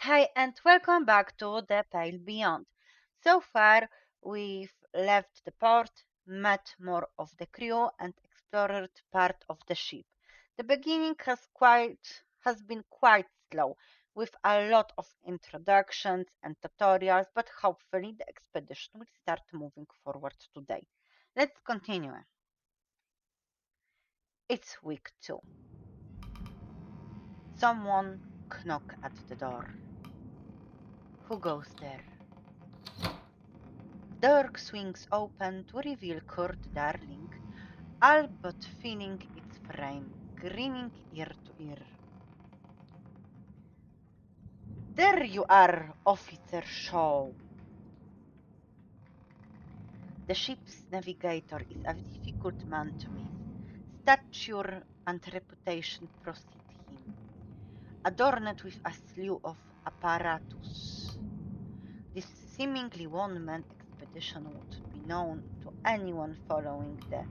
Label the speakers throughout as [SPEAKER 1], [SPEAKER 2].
[SPEAKER 1] Hi, and welcome back to the Pale Beyond. So far, we've left the port, met more of the crew, and explored part of the ship. The beginning has been quite slow, with a lot of introductions and tutorials, but hopefully the expedition will start moving forward today. Let's continue. It's week 2. Someone knock at the door. Who goes there? Door swings open to reveal Kurt Darling, all but filling its frame, grinning ear to ear. There you are, Officer Shaw. The ship's navigator is a difficult man to miss. Stature and reputation precede him, adorned with a slew of apparatus. This seemingly one-man expedition would be known to anyone following the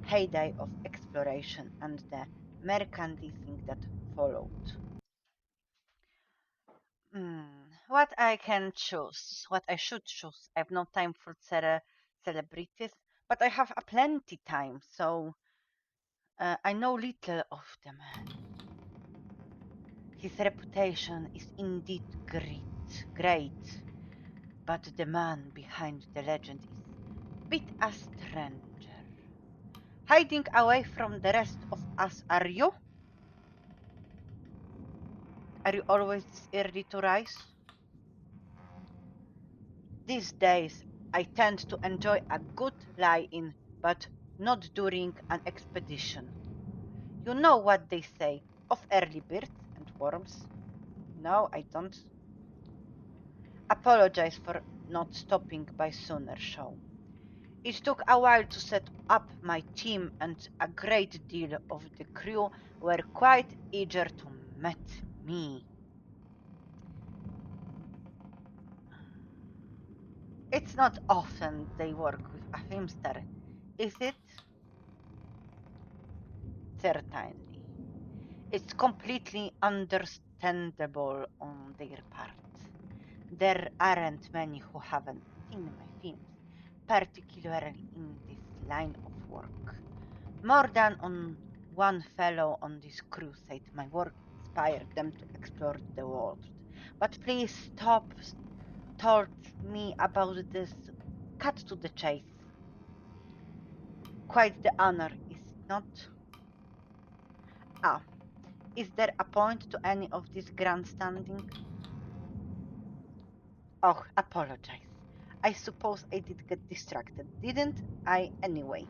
[SPEAKER 1] heyday of exploration and the merchandising that followed. What I can choose, what I should choose. I have no time for celebrities, but I have a plenty time, so I know little of the man. His reputation is indeed great, but the man behind the legend is bit a stranger. Hiding away from the rest of us, are you? Are you always this early to rise? These days, I tend to enjoy a good lie-in, but not during an expedition. You know what they say of early birds and worms? No, I don't. Apologize for not stopping by sooner, Shaw. It took a while to set up my team, and a great deal of the crew were quite eager to meet me. It's not often they work with a film star, is it? Certainly. It's completely understandable on their part. There aren't many who haven't seen my films, particularly in this line of work. More than on one fellow on this crew said my work inspired them to explore the world. But please stop told me about this. Cut to the chase. Quite the honor, is it not? Ah, is there a point to any of this grandstanding? Oh, apologize. I suppose I did get distracted, didn't I? Anyway,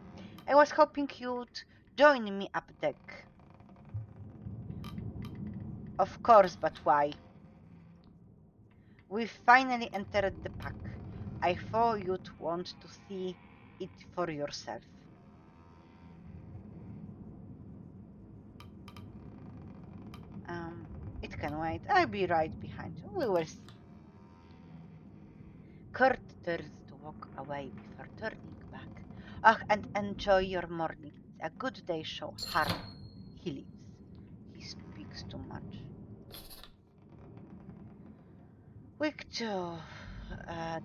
[SPEAKER 1] I was hoping you'd join me up deck. Of course, but why? We've finally entered the pack. I thought you'd want to see it for yourself. Um, it can wait. I'll be right behind you. We will see. Kurt turns to walk away before turning back. Ah, and enjoy your morning. It's a good day, show. Harm. He leaves. He speaks too much. Week 2.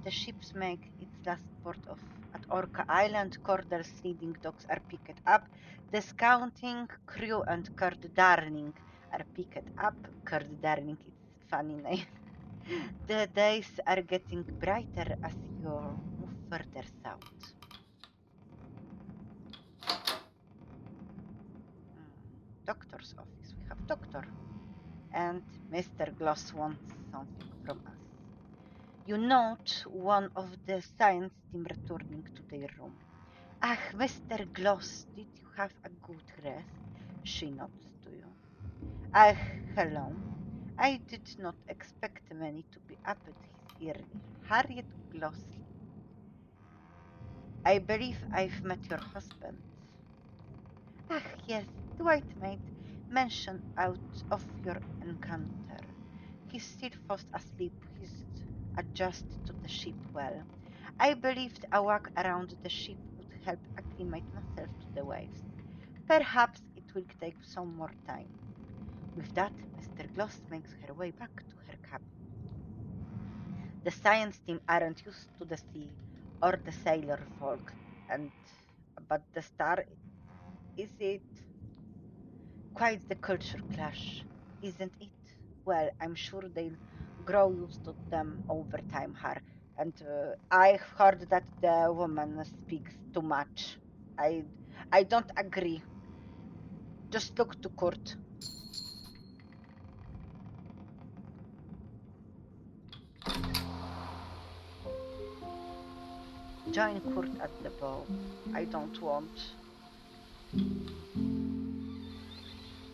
[SPEAKER 1] The ships make its last port of at Orca Island. Corder's leading dogs are picked up. The scouting crew and Kurt Darling are picked up. Kurt Darling, it's funny name. The days are getting brighter as you move further south. Doctor's office. We have doctor. And Mr. Gloss wants something from us. You note one of the science team returning to their room. Ah, Mr. Gloss, did you have a good rest? She nods to you. Ah, hello. I did not expect many to be up at his early. Harriet Glossley. I believe I've met your husband. Ah, yes, Dwight made mention out of your encounter. He's still fast asleep. He's adjusted to the ship well. I believed a walk around the ship would help acclimate myself to the waves. Perhaps it will take some more time. With that, Mr. Gloss makes her way back to her cabin. The science team aren't used to the sea or the sailor folk, and but the star, is it? Quite the culture clash, isn't it? Well, I'm sure they'll grow used to them over time, Har. And I've heard that the woman speaks too much. I, I don't agree. Just look to Kurt. Join Kurt at the bow. I don't want.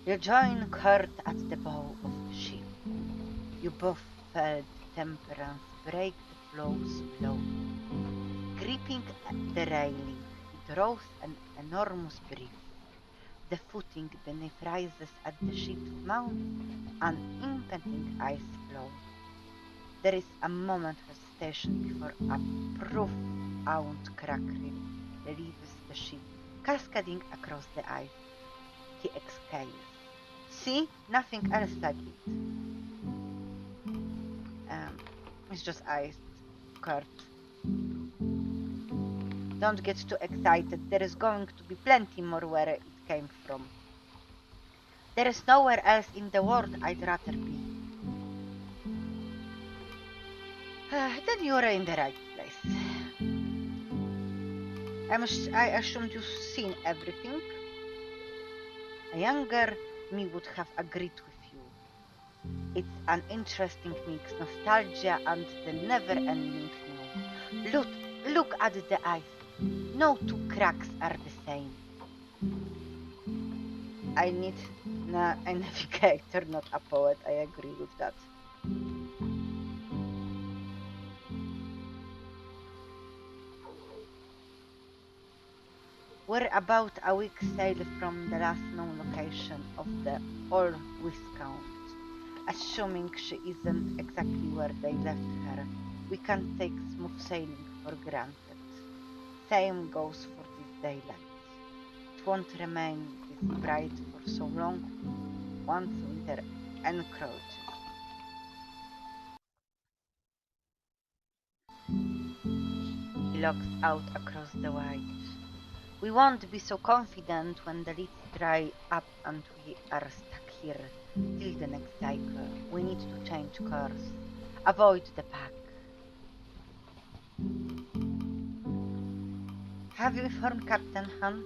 [SPEAKER 1] You join Kurt at the bow of the ship. You both felt temperance break the flow's flow. Gripping at the railing, it rose an enormous breeze. The footing beneath rises at the ship's mouth, an impending ice flow. There is a moment's hesitation before a profound crack relieves the ship, cascading across the ice. He exhales. See? Nothing else like it. It's just ice, Kurt. Don't get too excited. There is going to be plenty more where it came from. There is nowhere else in the world I'd rather be. Then you're in the right place. I assumed you've seen everything. A younger me would have agreed with you. It's an interesting mix, nostalgia and the never-ending new. Look at the ice. No two cracks are the same. I need a navigator, not a poet. I agree with that. We're about a week's sail from the last known location of the old Viscount. Assuming she isn't exactly where they left her, we can't take smooth sailing for granted. Same goes for this daylight. It won't remain this bright for so long once winter encroaches. He looks out across the white. We won't be so confident when the leads dry up and we are stuck here till the next cycle. We need to change course. Avoid the pack. Have you informed Captain Hunt?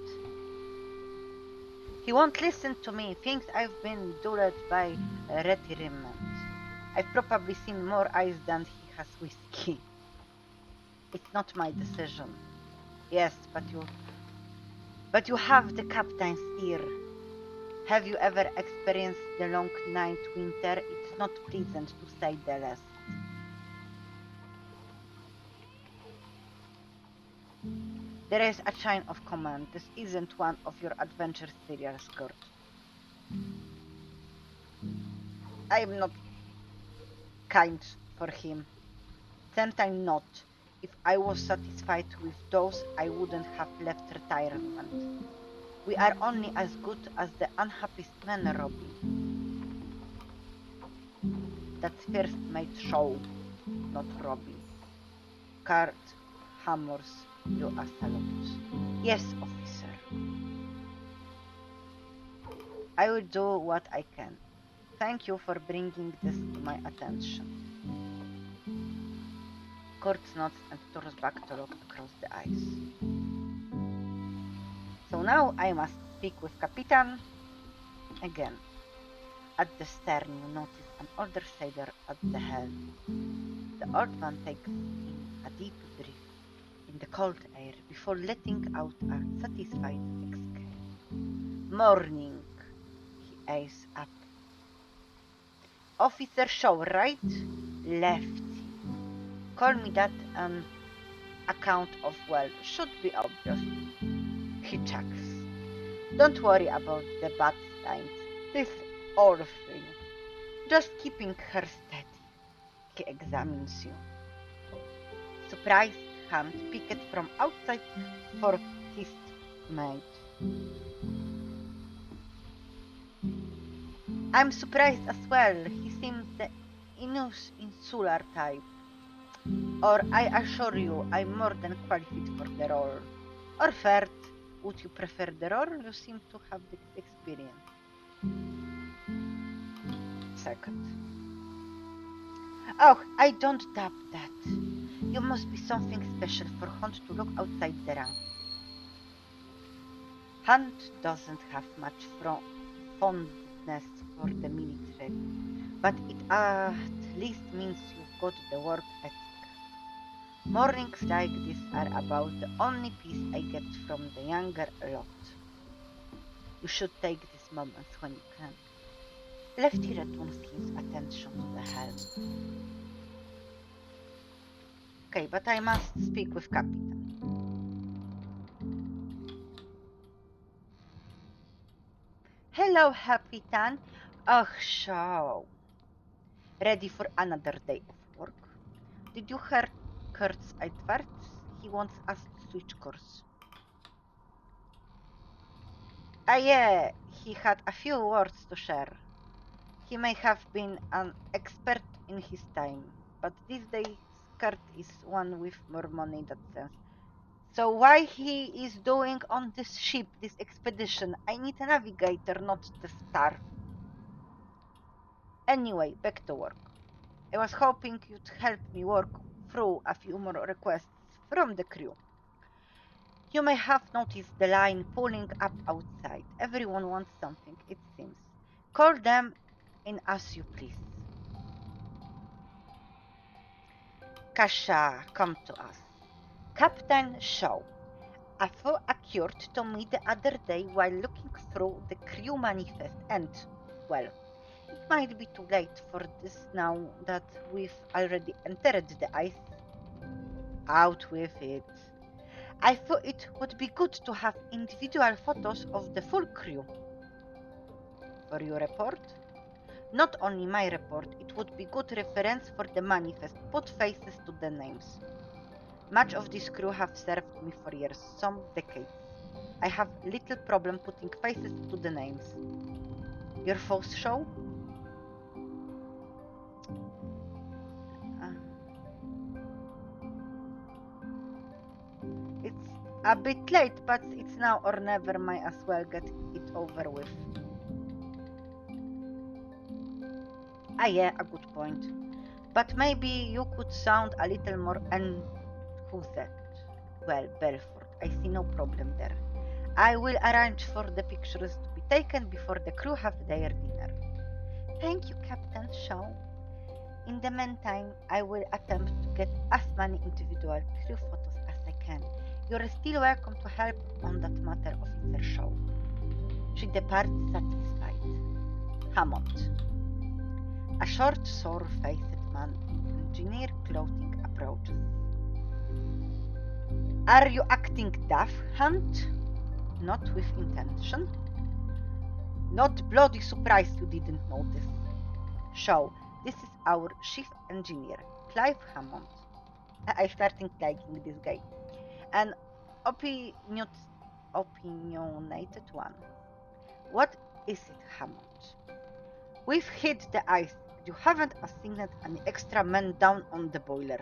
[SPEAKER 1] He won't listen to me. Thinks I've been dulled by retirement. I've probably seen more ice than he has whiskey. It's not my decision. Yes, but you have the captain's ear. Have you ever experienced the long night winter? It's not pleasant to say the least. There is a chain of command. This isn't one of your adventure serials, Kurt. I'm not kind for him. Certainly not. If I was satisfied with those, I wouldn't have left retirement. We are only as good as the unhappiest men, Robbie. That's first mate show, not Robbie. Kurt hammers you a salute. Yes, officer. I will do what I can. Thank you for bringing this to my attention. Kurt nods and turns back to look across the ice. So now I must speak with Capitan again. At the stern you notice an older sailor at the helm. The old man takes in a deep breath in the cold air before letting out a satisfied exclaim. Morning, he eyes up. Officer Shaw, right? Lefty. Call me that an account of, well, should be obvious. He chuckles. Don't worry about the bad signs. This all thing. Just keeping her steady. He examines you. Surprised hand picked from outside for his mate. I'm surprised as well. He seems the insular type. Or I assure you I'm more than qualified for the role. Or third, would you prefer the role? You seem to have the experience. Second. Oh, I don't doubt that. You must be something special for Hunt to look outside the ranks. Hunt doesn't have much fondness for the military, but it at least means you've got the work ethic. Mornings like this are about the only peace I get from the younger lot. You should take these moments when you can. Lefty returns his attention to the helm. Okay, but I must speak with Captain. Hello, Captain. Oh, so. Ready for another day of work? Did you hear Kurt's adverts? He wants us to switch course. Ah, yeah, he had a few words to share. He may have been an expert in his time, but these days Kurt is one with more money than sense. So why he is doing on this ship, this expedition? I need a navigator, not the star. Anyway, back to work. I was hoping you'd help me work through a few more requests from the crew. You may have noticed the line pulling up outside. Everyone wants something, it seems. Call them in as you please. Kasha, come to us. Captain Shaw. I thought occurred to me the other day while looking through the crew manifest and, well, it might be too late for this now that we've already entered the ice. Out with it. I thought it would be good to have individual photos of the full crew. For your report? Not only my report, it would be good reference for the manifest. Put faces to the names. Much of this crew have served me for years, some decades. I have little problem putting faces to the names. Your foes show? It's a bit late, but it's now or never. Might as well get it over with. Ah, yeah, a good point. But maybe you could sound a little more enthusiastic. Well, Belfort, I see no problem there. I will arrange for the pictures to be taken before the crew have their dinner. Thank you, Captain Shaw. In the meantime, I will attempt to get as many individual crew photos as I can. You're still welcome to help on that matter, Officer Shaw. She departs satisfied. Hammond. A short, sore-faced man in engineer clothing approaches. Are you acting daft, Hunt? Not with intention? Not bloody surprised you didn't notice. Shaw, this is our chief engineer, Clive Hammond. I'm starting liking this guy. An opinionated one. What is it, Hammond? We've hit the ice. You haven't assigned any extra men down on the boiler.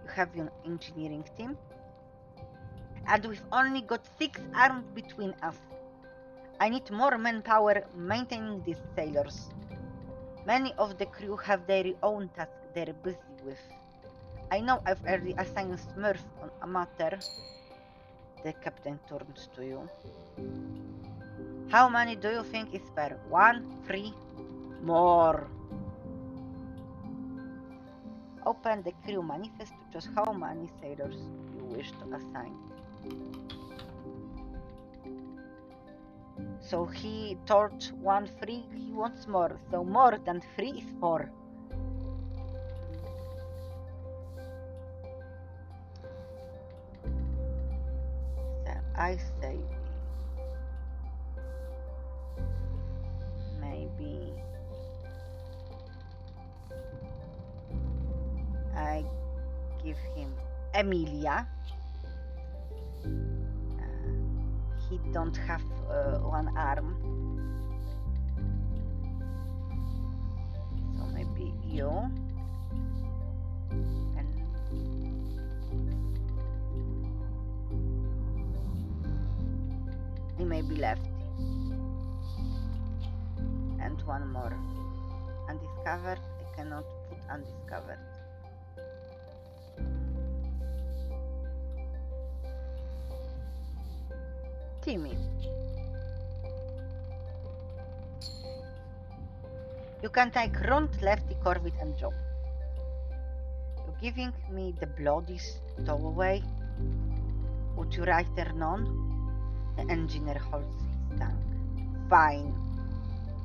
[SPEAKER 1] You have your engineering team? And we've only got 6 arms between us. I need more manpower maintaining these sailors. Many of the crew have their own tasks they're busy with. I know I've already assigned Smurf on a matter. The captain turns to you. How many do you think is fair? 1, 3? More. Open the crew manifest to choose how many sailors you wish to assign. So he told 1 3, he wants more. So more than 3 is 4. So I say maybe I give him Emilia. He don't have 1 arm. So maybe you. And maybe lefty. And one more. Undiscovered, I cannot put undiscovered. Timmy. You can take rund, lefty, corvid and jump. You're giving me the bloody stowaway? Would you rather none? The engineer holds his tongue. Fine.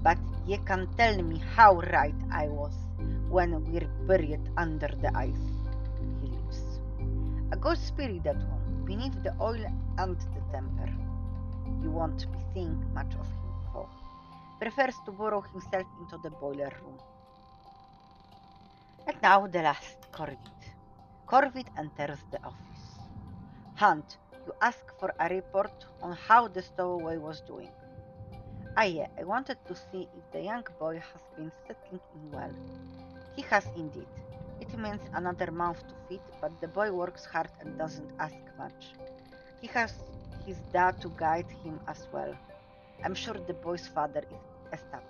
[SPEAKER 1] But ye can tell me how right I was when we're buried under the ice. He lives. A ghost spirit, that one, beneath the oil and the temper. You won't be seeing much of him, though. Prefers to burrow himself into the boiler room. And now the last, Corvid. Corvid enters the office. Hunt, you ask for a report on how the stowaway was doing. Yeah, I wanted to see if the young boy has been settling in well. He has indeed. It means another mouth to feed, but the boy works hard and doesn't ask much. He has his dad to guide him as well. I'm sure the boy's father is ecstatic.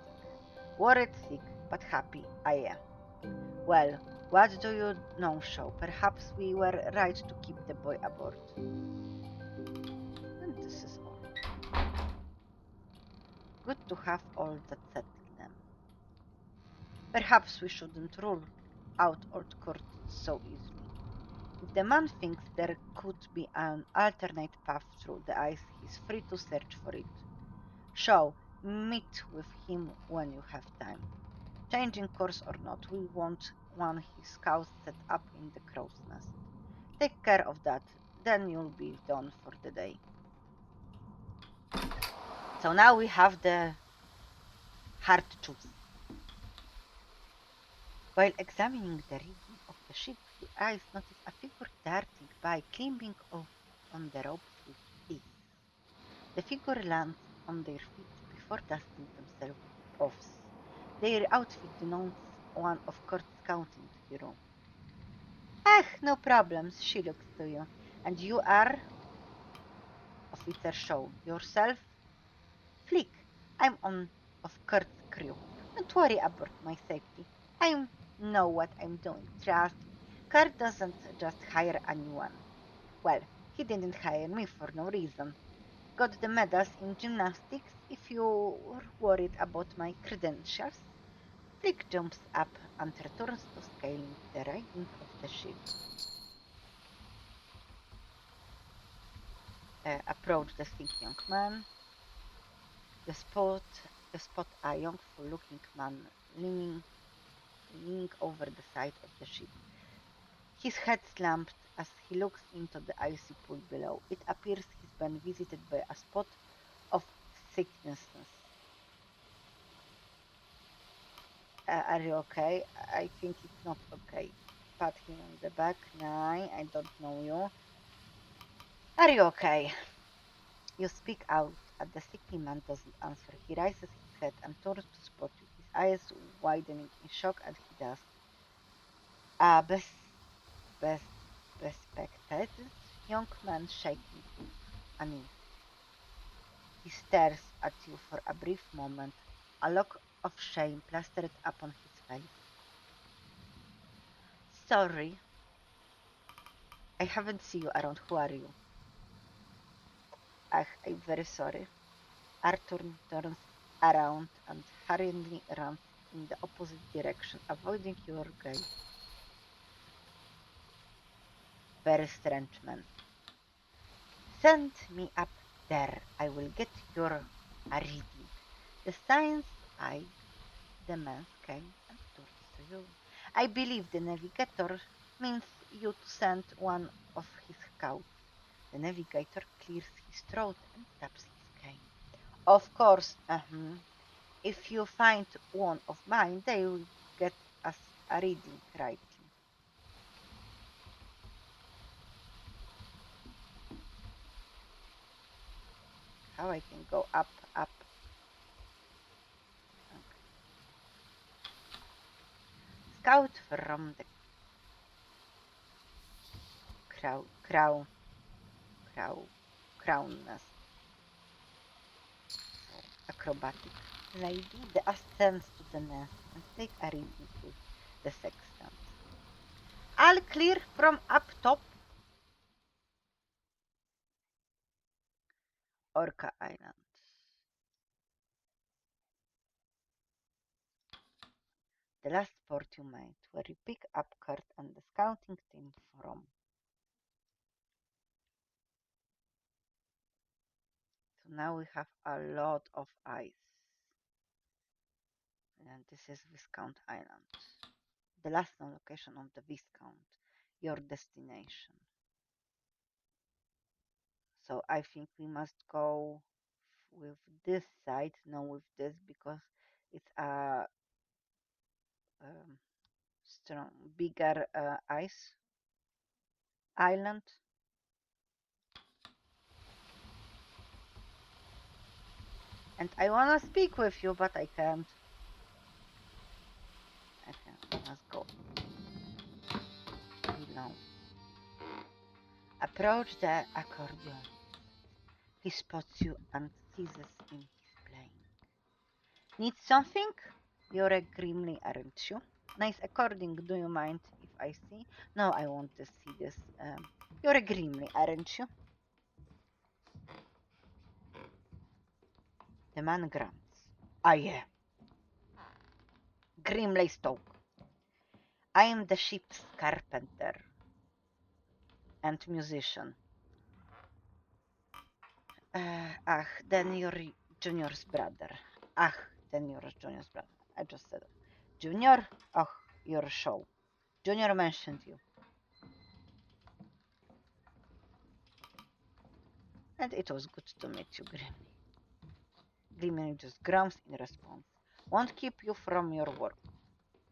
[SPEAKER 1] Worried sick, but happy, I am. Well, what do you know, Shaw? Perhaps we were right to keep the boy aboard. And this is all. Good to have all that settled them. Perhaps we shouldn't rule out old Kurt so easily. If the man thinks there could be an alternate path through the ice, he's free to search for it. Shaw, meet with him when you have time. Changing course or not, we won't want his scouts set up in the crow's nest. Take care of that, then you'll be done for the day. So now we have the hard choose. While examining the rigging of the ship, your eyes notice a figure darting by, climbing off on the ropes with ease. The figure lands on their feet before dusting themselves off. Their outfit denotes one of Kurt's scouting hero. No problems, she looks to you. And you are? Officer Shaw. Yourself? Flick. I'm on of Kurt's crew. Don't worry about my safety. I know what I'm doing, trust me. Kurt doesn't just hire anyone. Well, he didn't hire me for no reason. Got the medals in gymnastics if you're worried about my credentials. Flick jumps up and returns to scaling the rigging of the ship. Approach the sick young man. The spot a young full-looking man leaning over the side of the ship. His head slumped as he looks into the icy pool below. It appears he's been visited by a spot of sickness. Are you okay? I think it's not okay. Pat him on the back. Nah, I don't know you. Are you okay? You speak out, and the sickly man doesn't answer. He raises his head and turns to spot you, his eyes widening in shock, and he does. Bespected young man shaking with unease. He stares at you for a brief moment, a look of shame plastered upon his face. Sorry. I haven't seen you around. Who are you? I'm very sorry. Arthur turns around and hurriedly runs in the opposite direction, avoiding your gaze. Very strange man. Send me up there. I will get your reading. The science eyed the man's came and turns to you. I believe the navigator means you to send one of his scouts. The navigator clears his throat and taps his cane. Of course, if you find one of mine, they will get us a reading rightly. How I can go up, up. Okay. Scout from the crown nest. acrobatic lady, the ascents to the nest and take a reading with the sextant. All clear from up top. Orca Island. The last port you made, where you pick up Kurt and the scouting team from. So now we have a lot of ice. And this is Viscount Island. The last known location of the Viscount. Your destination. So I think we must go with this side, no with this, because it's a strong, bigger ice island. And I wanna speak with you, but I can't. Let's go below. Approach the accordion. He spots you and seizes in his playing. Need something? You're a grimly, aren't you? Nice accordion, do you mind if I see? No, I want to see this. You're a grimly, aren't you? The man grunts. I am. Grimly Stoke. I am the ship's carpenter and musician. Then you're Junior's brother. Then you're Junior's brother. I just said it. Junior? Your show. Junior mentioned you. And it was good to meet you, Grimly. Grimly just grumps in response. Won't keep you from your work.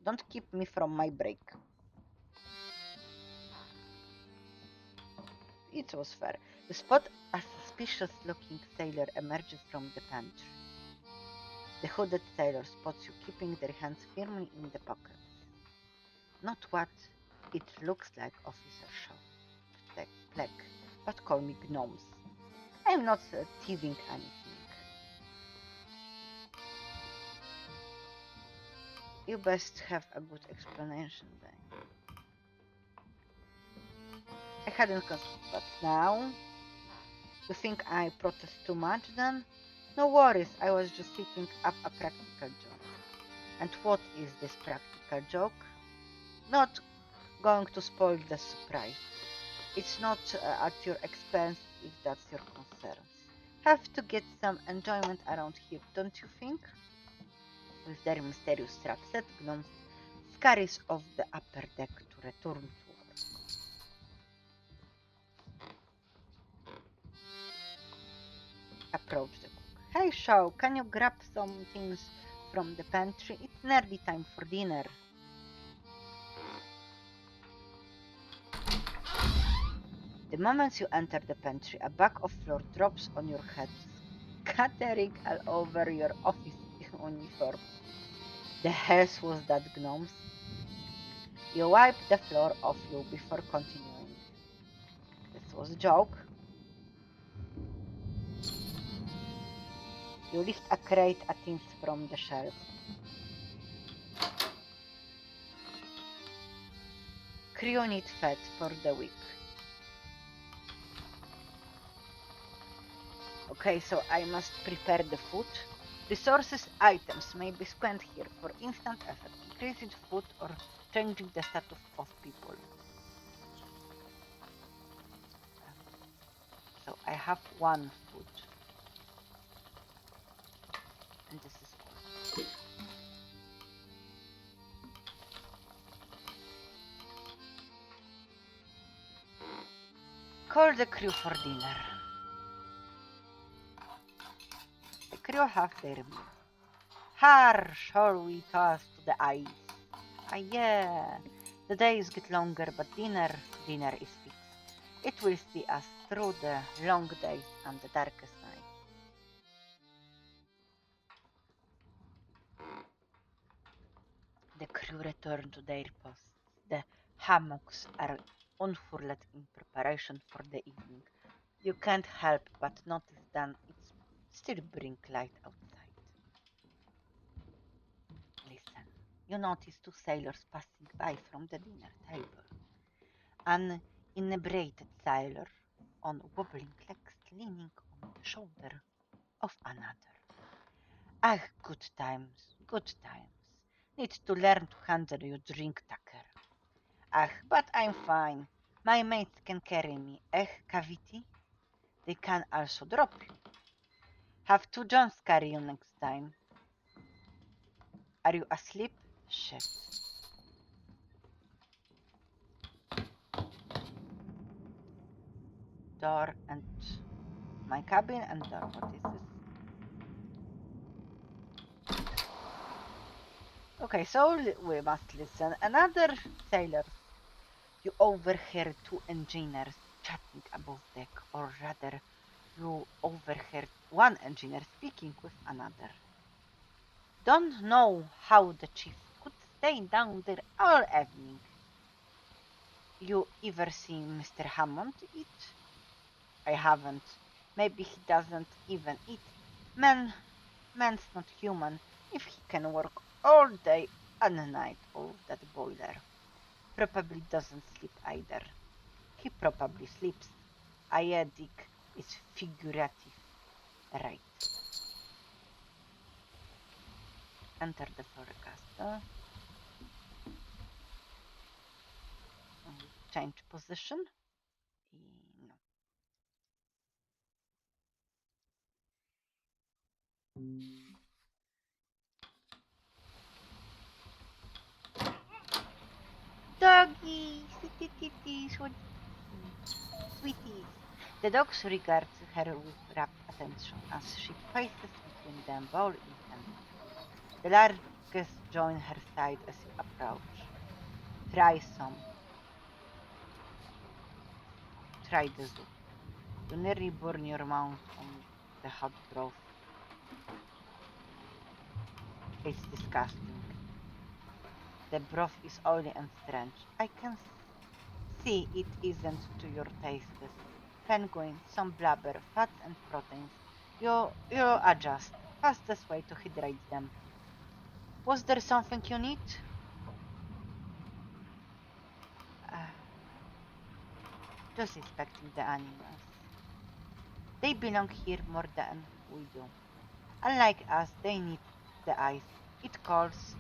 [SPEAKER 1] Don't keep me from my break. It was fair. You spot a suspicious-looking sailor emerges from the pantry. The hooded sailor spots you keeping their hands firmly in the pockets. Not what it looks like, Officer Shaw. Plek, but call me gnomes. I'm not thieving anything. You best have a good explanation then. I hadn't considered, but now? You think I protest too much then? No worries, I was just setting up a practical joke. And what is this practical joke? Not going to spoil the surprise. It's not at your expense if that's your concerns. Have to get some enjoyment around here, don't you think? With their mysterious trap set, gnomes scurries off the upper deck to return to work. Approach the cook. Hey Shaw, can you grab some things from the pantry? It's nearly time for dinner. The moment you enter the pantry, a bag of flour drops on your head, scattering all over your office uniform. The hell was that, gnomes? You wipe the floor off you before continuing. This was a joke. You lift a crate of things from the shelf. Crew need fed for the week. Okay, so I must prepare the food. Resources items may be spent here for instant effect, increasing food or changing the status of people. So I have one food. And this is all. Call the crew for dinner. The crew have their meal. Har, shall we toast to the ice? Yeah. The days get longer, but dinner is fixed. It will see us through the long days and the darkest nights. The crew return to their posts. The hammocks are unfurled in preparation for the evening. You can't help but notice that it's still bring light outside. you notice two sailors passing by from the dinner table. An inebriated sailor on wobbling legs leaning on the shoulder of another. Ah, good times, good times. Need to learn to handle your drink, Tucker. Ah, but I'm fine. My mates can carry me. Cavity? They can also drop you. Have two Johns carry you next time. Are you asleep? Shit. Door and my cabin and door. What is this? Okay, so we must listen. Another sailor. You overheard two engineers chatting above deck, or rather, you overheard one engineer speaking with another. Don't know how the chief could stay down there all evening. You ever seen Mr. Hammond eat? I haven't. Maybe he doesn't even eat. Man's not human if he can work all day and night off that boiler. Probably doesn't sleep either. He probably sleeps. Aedik is figurative, right? Enter the forecast. Change position. No. Doggy, sweeties. The dogs regard her with rapt attention as she paces between them, ball in hand. The largest join her side as you approach. Try some. Try the soup. You nearly burn your mouth on the hot broth. It's disgusting. The broth is oily and strange. I can see it isn't to your tastes. Penguin, some blubber, fats and proteins. You adjust. Fastest way to hydrate them. Was there something you need? Uh, just inspecting the animals. They belong here more than we do. Unlike us, they need the ice. It calls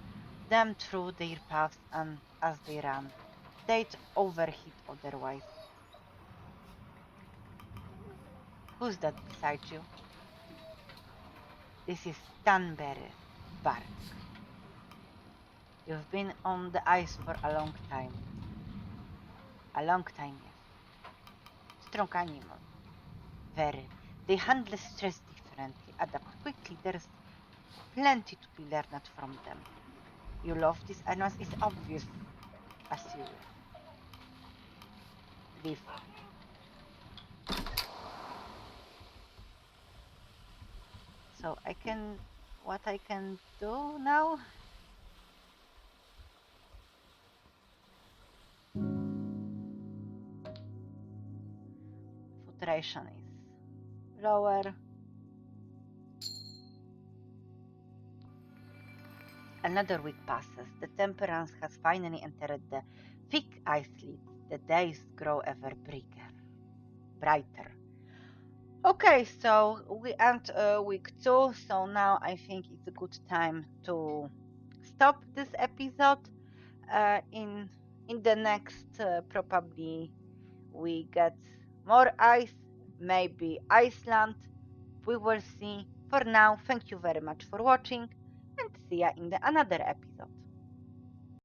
[SPEAKER 1] them through their paths and as they run. They'd overheat otherwise. Who's that beside you? This is Stanberry Bark. You've been on the ice for a long time. A long time, yes. Strong animal. Very. They handle stress differently, adapt quickly. There's plenty to be learned from them. You love these animals, it's obvious as you live. So what I can do now? Filtration is lower. Another week passes. The temperance has finally entered the thick ice sleeves. The days grow ever brighter. Okay, so we end week 2, so now I think it's a good time to stop this episode. In the next, probably we get more ice, maybe Iceland. We will see. For now, thank you very much for watching, and see ya in another episode.